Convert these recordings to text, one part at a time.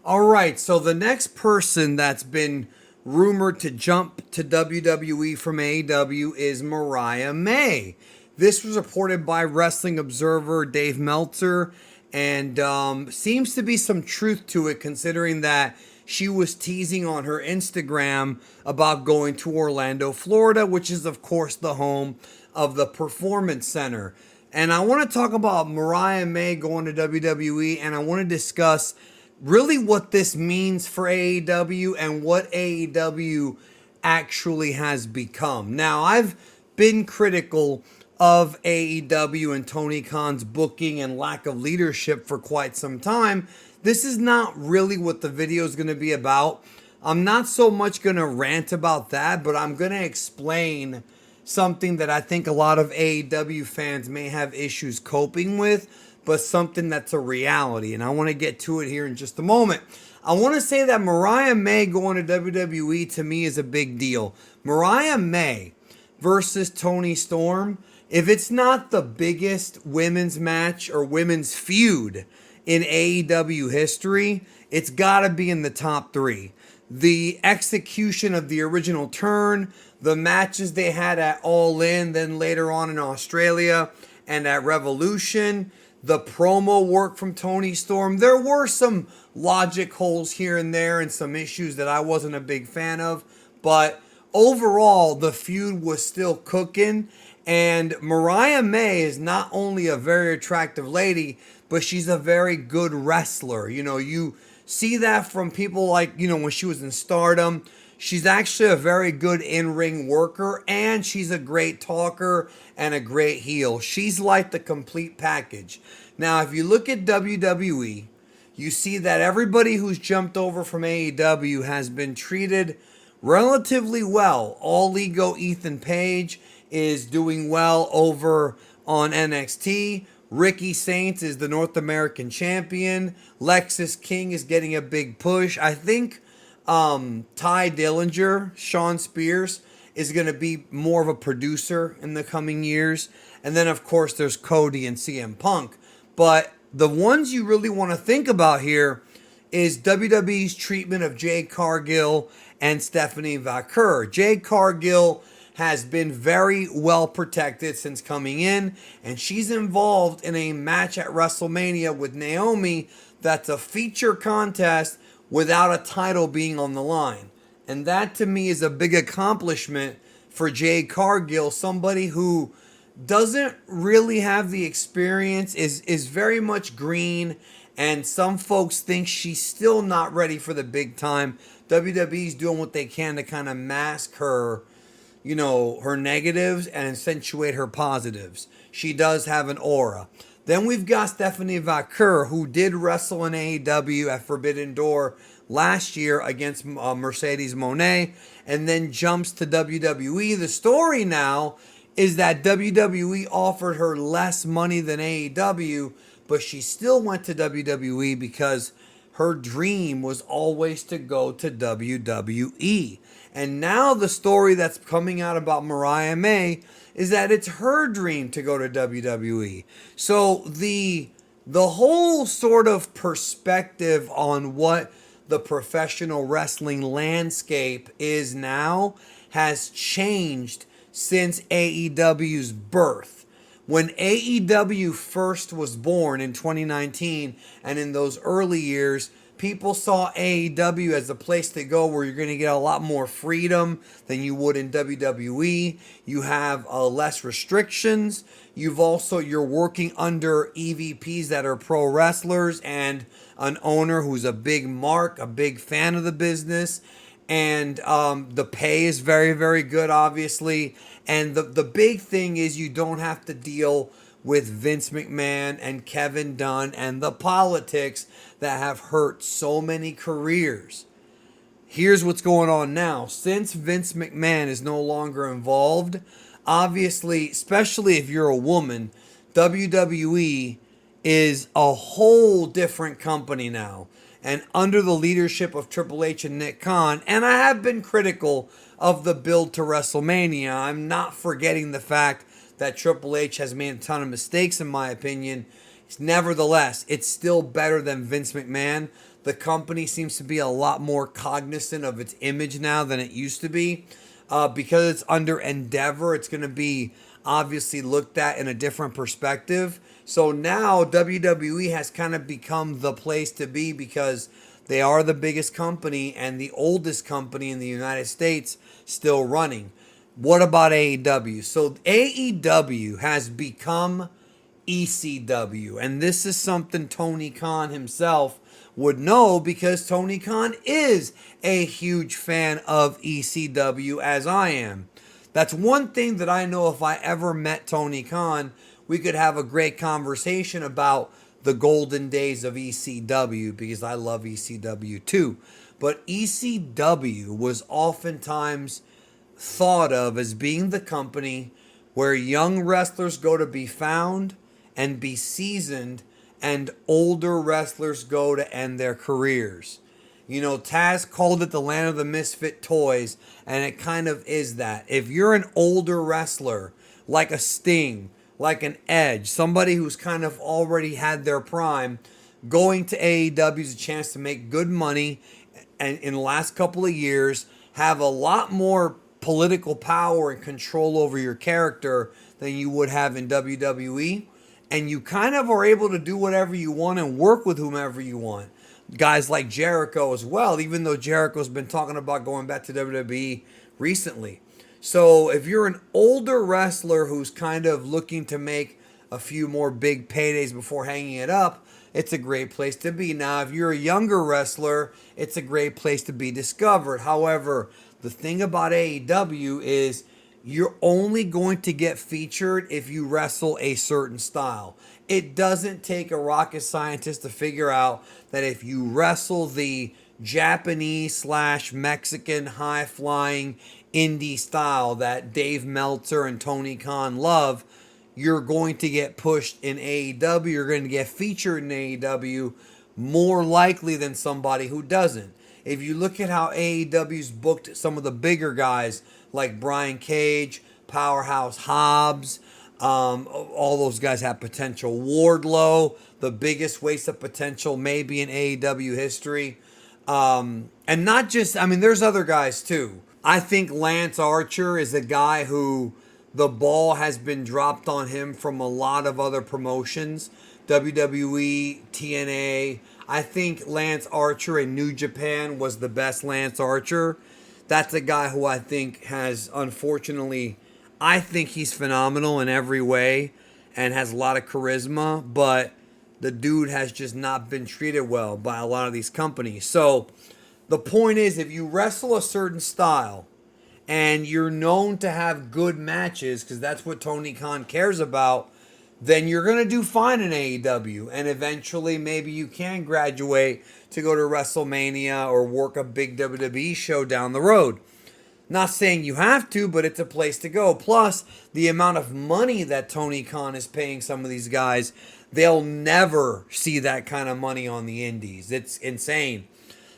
All right, so the next person that's been rumored to jump to WWE from AEW is Mariah May. This was reported by Wrestling Observer Dave Meltzer, and seems to be some truth to it considering that she was teasing on her Instagram about going to Orlando, Florida, which is, of course, the home of the Performance Center. And I want to talk about Mariah May going to WWE, and I want to discuss really what this means for AEW and what AEW actually has become. Now, I've been critical of AEW and Tony Khan's booking and lack of leadership for quite some time. This is not really what the video is going to be about. I'm not so much going to rant about that, but I'm going to explain something that I think a lot of AEW fans may have issues coping with, but something that's a reality. And I want to get to it here in just a moment. I want to say that Mariah May going to WWE to me is a big deal. Mariah May versus Toni Storm, if it's not the biggest women's match or women's feud in AEW history, it's got to be in the top three. The execution of the original turn, the matches they had at All In, then later on in Australia and at Revolution, the promo work from Toni Storm. There were some logic holes here and there and some issues that I wasn't a big fan of. But overall, the feud was still cooking. And Mariah May is not only a very attractive lady, but she's a very good wrestler. You know, you see that from people like, when she was in Stardom. She's actually a very good in-ring worker, and she's a great talker and a great heel. She's like the complete package. Now, if you look at WWE, you see that everybody who's jumped over from AEW has been treated relatively well. All Ego Ethan Page is doing well over on NXT. Ricky Saints is the North American champion. Lexis King is getting a big push. I think Ty Dillinger, Sean Spears, is going to be more of a producer in the coming years. And then, of course, there's Cody and CM Punk. But the ones you really want to think about here is WWE's treatment of Jade Cargill and Stephanie Vaquer. Jade Cargill has been very well protected since coming in, and she's involved in a match at WrestleMania with Naomi that's a feature contest without a title being on the line. And that to me is a big accomplishment for Jade Cargill, somebody who doesn't really have the experience, is very much green, and some folks think she's still not ready for the big time. WWE's doing what they can to kind of mask her, her negatives and accentuate her positives. She does have an aura. Then we've got Stephanie Vaquer, who did wrestle in AEW at Forbidden Door last year against Mercedes Moné, and then jumps to WWE. The story now is that WWE offered her less money than AEW, but she still went to WWE because her dream was always to go to WWE. And now the story that's coming out about Mariah May is that it's her dream to go to WWE. So the whole sort of perspective on what the professional wrestling landscape is now has changed since AEW's birth. When AEW first was born in 2019, and in those early years, people saw AEW as a place to go where you're going to get a lot more freedom than you would in WWE. You have less restrictions. You're working under EVPs that are pro wrestlers and an owner who's a big mark, a big fan of the business. And the pay is very, very good, obviously. And the big thing is you don't have to deal with Vince McMahon and Kevin Dunn and the politics that have hurt so many careers. Here's what's going on now. Since Vince McMahon is no longer involved, obviously, especially if you're a woman, WWE is a whole different company now. And under the leadership of Triple H and Nick Khan, and I have been critical of the build to WrestleMania, I'm not forgetting the fact that Triple H has made a ton of mistakes, in my opinion. Nevertheless, it's still better than Vince McMahon. the company seems to be a lot more cognizant of its image now than it used to be. Because it's under Endeavor, it's going to be obviously looked at in a different perspective. So now WWE has kind of become the place to be because they are the biggest company and the oldest company in the United States still running. What about AEW? So AEW has become ECW, and this is something Tony Khan himself would know because Tony Khan is a huge fan of ECW as I am. That's one thing that I know if I ever met Tony Khan, we could have a great conversation about the golden days of ECW because I love ECW too. But ECW was oftentimes thought of as being the company where young wrestlers go to be found and be seasoned, and older wrestlers go to end their careers. You know, Taz called it the land of the misfit toys, and it kind of is that. If you're an older wrestler, like a Sting, like an Edge, somebody who's kind of already had their prime, going to AEW is a chance to make good money, and in the last couple of years, have a lot more political power and control over your character than you would have in WWE. And you kind of are able to do whatever you want and work with whomever you want. Guys like Jericho as well, even though Jericho's been talking about going back to WWE recently. So if you're an older wrestler who's kind of looking to make a few more big paydays before hanging it up, it's a great place to be. Now, if you're a younger wrestler, it's a great place to be discovered. However, the thing about AEW is you're only going to get featured if you wrestle a certain style. It doesn't take a rocket scientist to figure out that if you wrestle the Japanese / Mexican high flying indie style that Dave Meltzer and Tony Khan love, you're going to get pushed in AEW. You're going to get featured in AEW more likely than somebody who doesn't. If you look at how AEW's booked some of the bigger guys like Brian Cage, Powerhouse Hobbs, all those guys have potential. Wardlow, the biggest waste of potential maybe in AEW history. And not just, I mean, there's other guys too. I think Lance Archer is a guy who the ball has been dropped on him from a lot of other promotions. WWE, TNA. I think Lance Archer in New Japan was the best Lance Archer. That's a guy who I think has, unfortunately, I think he's phenomenal in every way and has a lot of charisma, but the dude has just not been treated well by a lot of these companies. So the point is, if you wrestle a certain style and you're known to have good matches, because that's what Tony Khan cares about, then you're going to do fine in AEW. And eventually, maybe you can graduate to go to WrestleMania or work a big WWE show down the road. Not saying you have to, but it's a place to go. Plus, the amount of money that Tony Khan is paying some of these guys, they'll never see that kind of money on the indies. It's insane.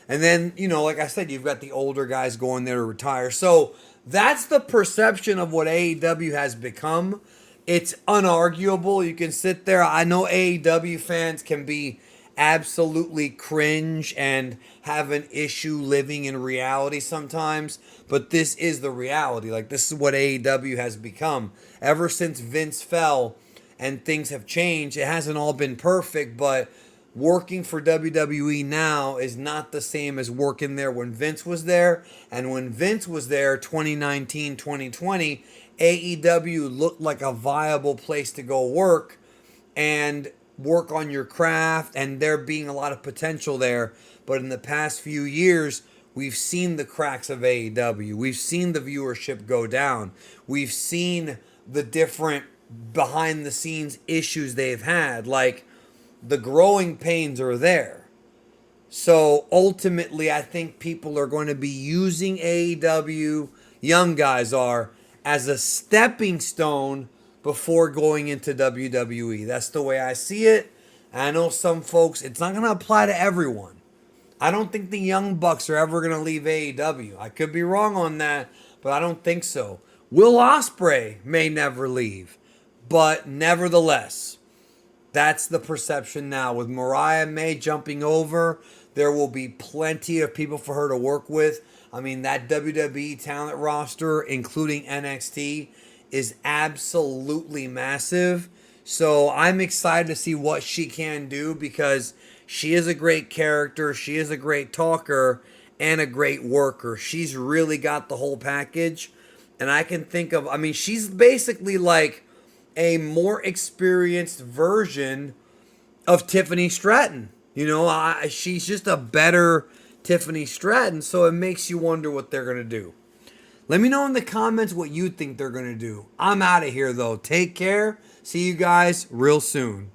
And then, you know, like I said, you've got the older guys going there to retire. So that's the perception of what AEW has become. It's unarguable. You can sit there. I know AEW fans can be absolutely cringe and have an issue living in reality sometimes, but this is the reality. Like, this is what AEW has become. Ever since Vince fell and things have changed, it hasn't all been perfect, but working for WWE now is not the same as working there when Vince was there. And when Vince was there, 2019, 2020, AEW looked like a viable place to go work and work on your craft, and there being a lot of potential there. But in the past few years, we've seen the cracks of AEW. We've seen the viewership go down. We've seen the different behind the scenes issues they've had. Like, the growing pains are there. So ultimately, I think people are going to be using AEW, young guys are, as a stepping stone before going into WWE. That's the way I see it. I know some folks, it's not going to apply to everyone. I don't think the Young Bucks are ever going to leave AEW. I could be wrong on that, but I don't think so. Will Ospreay may never leave, but nevertheless, that's the perception now. With Mariah May jumping over, There will be plenty of people for her to work with. I mean, that WWE talent roster, including NXT, is absolutely massive. So I'm excited to see what she can do because she is a great character, she is a great talker, and a great worker. She's really got the whole package. And I can think of, I mean, she's basically like a more experienced version of Tiffany Stratton. She's just a better Tiffany Stratton, so it makes you wonder what they're going to do. Let me know in the comments what you think they're going to do. I'm out of here, though. Take care. See you guys real soon.